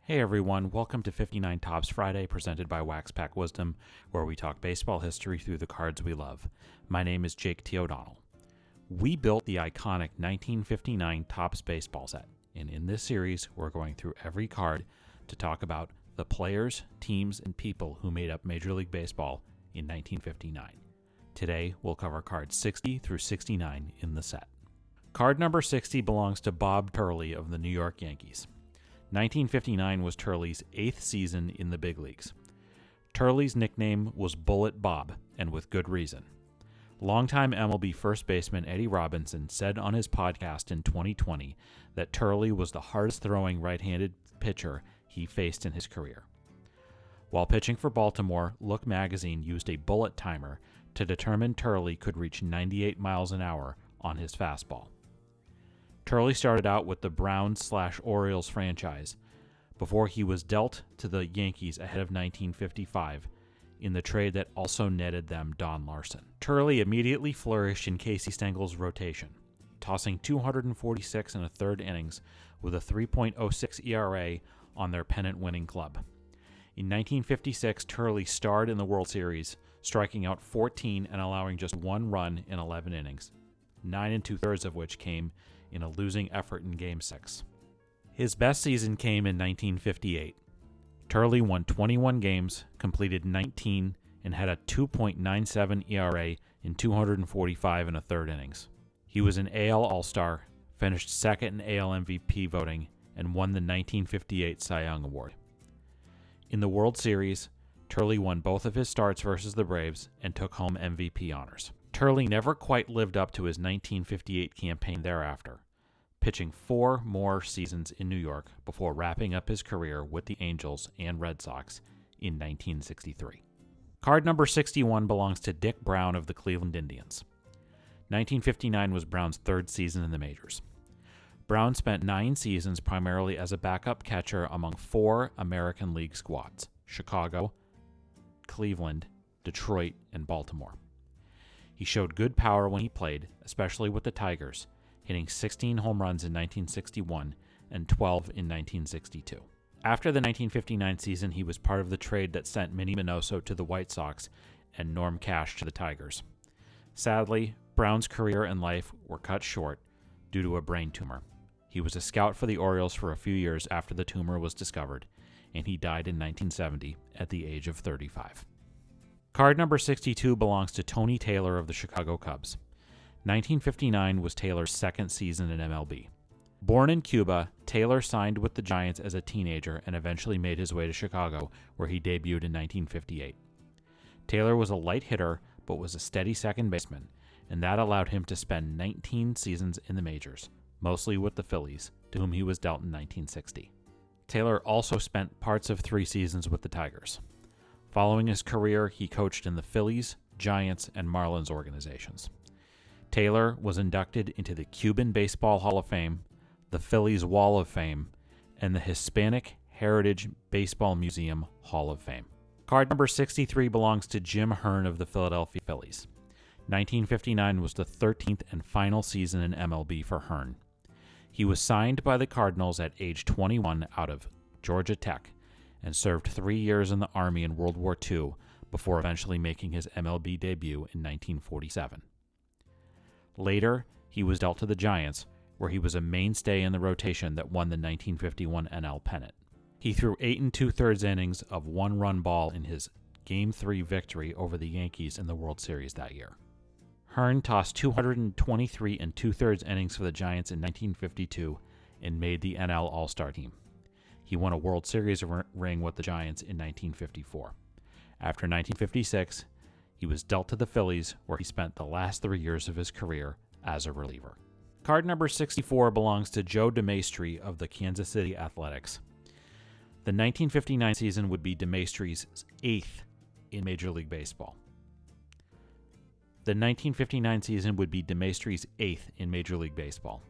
Hey everyone, welcome to 59 Tops Friday, presented by Wax Pack Wisdom, where we talk baseball history through the cards we love. My name is Jake T. O'Donnell. We built the iconic 1959 Topps baseball set, and in this series, we're going through every card to talk about the players, teams, and people who made up Major League Baseball in 1959. Today, we'll cover cards 60 through 69 in the set. Card number 60 belongs to Bob Turley of the New York Yankees. 1959 was Turley's 8th season in the big leagues. Turley's nickname was Bullet Bob, and with good reason. Longtime MLB first baseman Eddie Robinson said on his podcast in 2020 that Turley was the hardest-throwing right-handed pitcher he faced in his career. While pitching for Baltimore, Look magazine used a bullet timer to determine Turley could reach 98 miles an hour on his fastball. Turley started out with the Browns/Orioles franchise before he was dealt to the Yankees ahead of 1955 in the trade that also netted them Don Larson. Turley immediately flourished in Casey Stengel's rotation, tossing 246 and a third innings with a 3.06 ERA on their pennant-winning club. In 1956, Turley starred in the World Series, striking out 14 and allowing just one run in 11 innings, 9 2/3 of which came in a losing effort in Game 6. His best season came in 1958. Turley won 21 games, completed 19, and had a 2.97 ERA in 245 and a third innings. He was an AL All-Star, finished second in AL MVP voting, and won the 1958 Cy Young Award. In the World Series, Turley won both of his starts versus the Braves and took home MVP honors. Turley never quite lived up to his 1958 campaign thereafter, pitching 4 more seasons in New York before wrapping up his career with the Angels and Red Sox in 1963. Card number 61 belongs to Dick Brown of the Cleveland Indians. 1959 was Brown's 3rd season in the majors. Brown spent 9 seasons primarily as a backup catcher among 4 American League squads: Chicago, Cleveland, Detroit, and Baltimore. He showed good power when he played, especially with the Tigers, hitting 16 home runs in 1961 and 12 in 1962. After the 1959 season, he was part of the trade that sent Minnie Minoso to the White Sox and Norm Cash to the Tigers. Sadly, Brown's career and life were cut short due to a brain tumor. He was a scout for the Orioles for a few years after the tumor was discovered, and he died in 1970 at the age of 35. Card number 62 belongs to Tony Taylor of the Chicago Cubs. 1959 was Taylor's 2nd season in MLB. Born in Cuba, Taylor signed with the Giants as a teenager and eventually made his way to Chicago, where he debuted in 1958. Taylor was a light hitter, but was a steady second baseman, and that allowed him to spend 19 seasons in the majors, mostly with the Phillies, to whom he was dealt in 1960. Taylor also spent parts of 3 seasons with the Tigers. Following his career, he coached in the Phillies, Giants, and Marlins organizations. Taylor was inducted into the Cuban Baseball Hall of Fame, the Phillies Wall of Fame, and the Hispanic Heritage Baseball Museum Hall of Fame. Card number 63 belongs to Jim Hearn of the Philadelphia Phillies. 1959 was the 13th and final season in MLB for Hearn. He was signed by the Cardinals at age 21 out of Georgia Tech, and served 3 years in the Army in World War II before eventually making his MLB debut in 1947. Later, he was dealt to the Giants, where he was a mainstay in the rotation that won the 1951 NL pennant. He threw 8 2/3 innings of 1-run ball in his Game 3 victory over the Yankees in the World Series that year. Hearn tossed 223 2/3 innings for the Giants in 1952 and made the NL All-Star team. He won a World Series ring with the Giants in 1954. After 1956, he was dealt to the Phillies, where he spent the last 3 years of his career as a reliever. Card number 64 belongs to Joe DeMaestri of the Kansas City Athletics. The 1959 season would be DeMaestri's 8th in Major League Baseball. The 1959 season would be DeMaestri's 8th in Major League Baseball.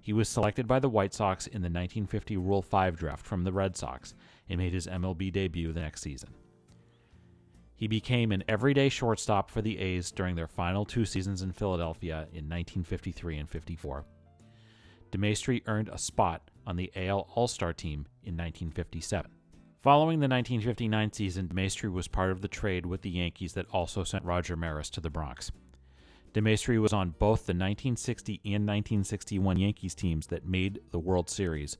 He was selected by the White Sox in the 1950 Rule 5 draft from the Red Sox and made his MLB debut the next season. He became an everyday shortstop for the A's during their final 2 seasons in Philadelphia in 1953 and 54. DeMaestri earned a spot on the AL All-Star team in 1957. Following the 1959 season, DeMaestri was part of the trade with the Yankees that also sent Roger Maris to the Bronx. DeMaestri was on both the 1960 and 1961 Yankees teams that made the World Series,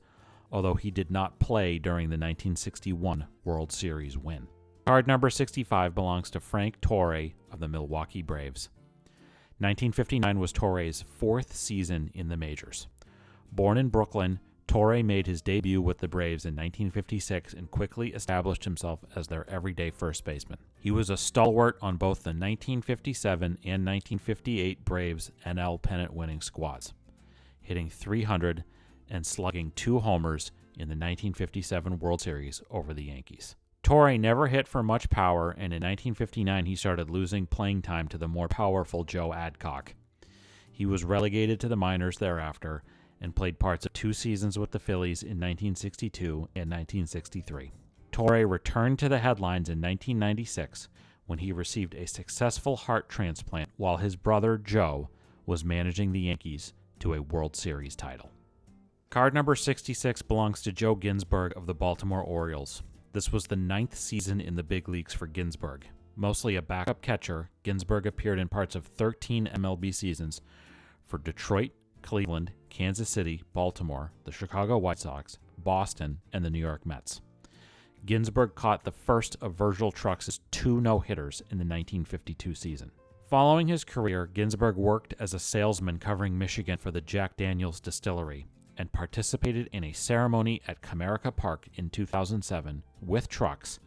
although he did not play during the 1961 World Series win. Card number 65 belongs to Frank Torre of the Milwaukee Braves. 1959 was Torre's fourth season in the majors. Born in Brooklyn, Torre made his debut with the Braves in 1956 and quickly established himself as their everyday first baseman. He was a stalwart on both the 1957 and 1958 Braves NL pennant-winning squads, hitting .300 and slugging 2 homers in the 1957 World Series over the Yankees. Torre never hit for much power, and in 1959 he started losing playing time to the more powerful Joe Adcock. He was relegated to the minors thereafter, and played parts of 2 seasons with the Phillies in 1962 and 1963. Torre returned to the headlines in 1996 when he received a successful heart transplant while his brother Joe was managing the Yankees to a World Series title. Card number 66 belongs to Joe Ginsburg of the Baltimore Orioles. This was the 9th season in the big leagues for Ginsburg. Mostly a backup catcher, Ginsburg appeared in parts of 13 MLB seasons for Detroit, Cleveland, Kansas City, Baltimore, the Chicago White Sox, Boston, and the New York Mets. Ginsburg caught the first of Virgil Trux's 2 no-hitters in the 1952 season. Following his career, Ginsburg worked as a salesman covering Michigan for the Jack Daniels distillery and participated in a ceremony at Comerica Park in 2007 with Trucks,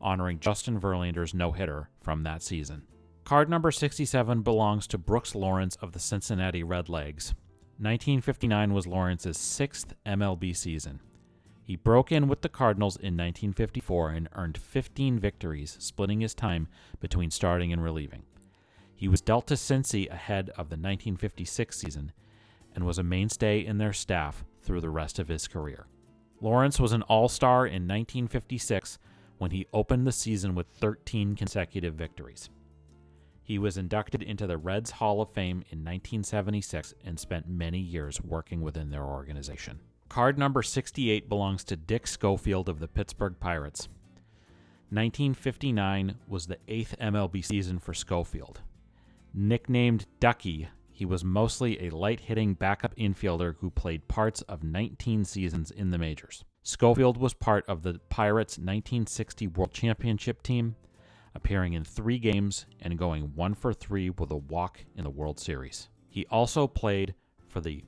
honoring Justin Verlander's no-hitter from that season. Card number 67 belongs to Brooks Lawrence of the Cincinnati Redlegs. 1959 was Lawrence's 6th MLB season. He broke in with the Cardinals in 1954 and earned 15 victories, splitting his time between starting and relieving. He was dealt to Cincy ahead of the 1956 season and was a mainstay in their staff through the rest of his career. Lawrence was an all-star in 1956 when he opened the season with 13 consecutive victories. He was inducted into the Reds Hall of Fame in 1976 and spent many years working within their organization. Card number 68 belongs to Dick Schofield of the Pittsburgh Pirates. 1959 was the 8th MLB season for Schofield. Nicknamed Ducky, he was mostly a light-hitting backup infielder who played parts of 19 seasons in the majors. Schofield was part of the Pirates' 1960 World Championship team, appearing in 3 games and going 1 for 3 with a walk in the World Series. He also played for the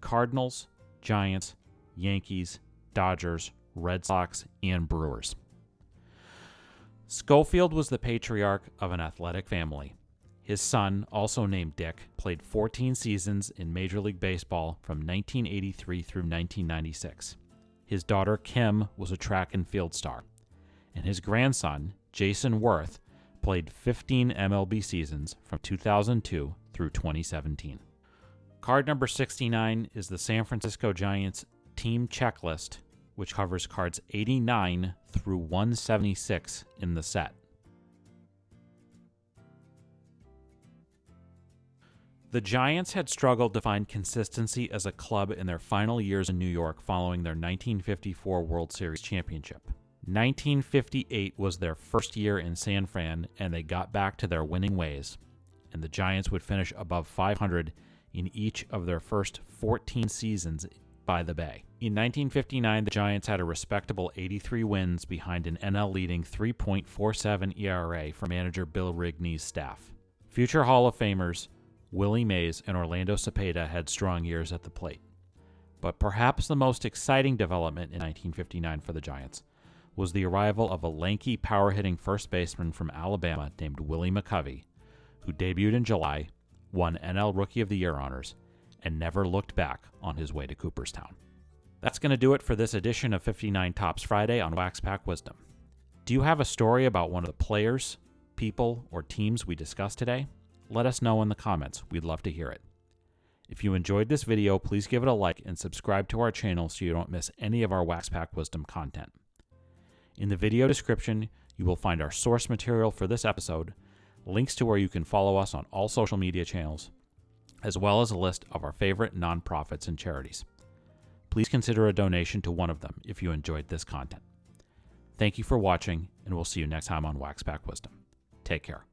Cardinals, Giants, Yankees, Dodgers, Red Sox, and Brewers. Schofield was the patriarch of an athletic family. His son, also named Dick, played 14 seasons in Major League Baseball from 1983 through 1996. His daughter, Kim, was a track and field star, and his grandson, Jason Worth, played 15 MLB seasons from 2002 through 2017. Card number 69 is the San Francisco Giants team checklist, which covers cards 89 through 176 in the set. The Giants had struggled to find consistency as a club in their final years in New York following their 1954 World Series championship. 1958 was their first year in San Fran, and they got back to their winning ways, and the Giants would finish above 500 in each of their first 14 seasons by the Bay. In 1959, the Giants had a respectable 83 wins behind an NL-leading 3.47 ERA for manager Bill Rigney's staff. Future Hall of Famers Willie Mays and Orlando Cepeda had strong years at the plate. But perhaps the most exciting development in 1959 for the Giants was the arrival of a lanky, power-hitting first baseman from Alabama named Willie McCovey, who debuted in July, won NL Rookie of the Year honors, and never looked back on his way to Cooperstown. That's going to do it for this edition of 59 Tops Friday on Wax Pack Wisdom. Do you have a story about one of the players, people, or teams we discussed today? Let us know in the comments. We'd love to hear it. If you enjoyed this video, please give it a like and subscribe to our channel so you don't miss any of our Wax Pack Wisdom content. In the video description, you will find our source material for this episode, links to where you can follow us on all social media channels, as well as a list of our favorite nonprofits and charities. Please consider a donation to one of them if you enjoyed this content. Thank you for watching, and we'll see you next time on Wax Pack Wisdom. Take care.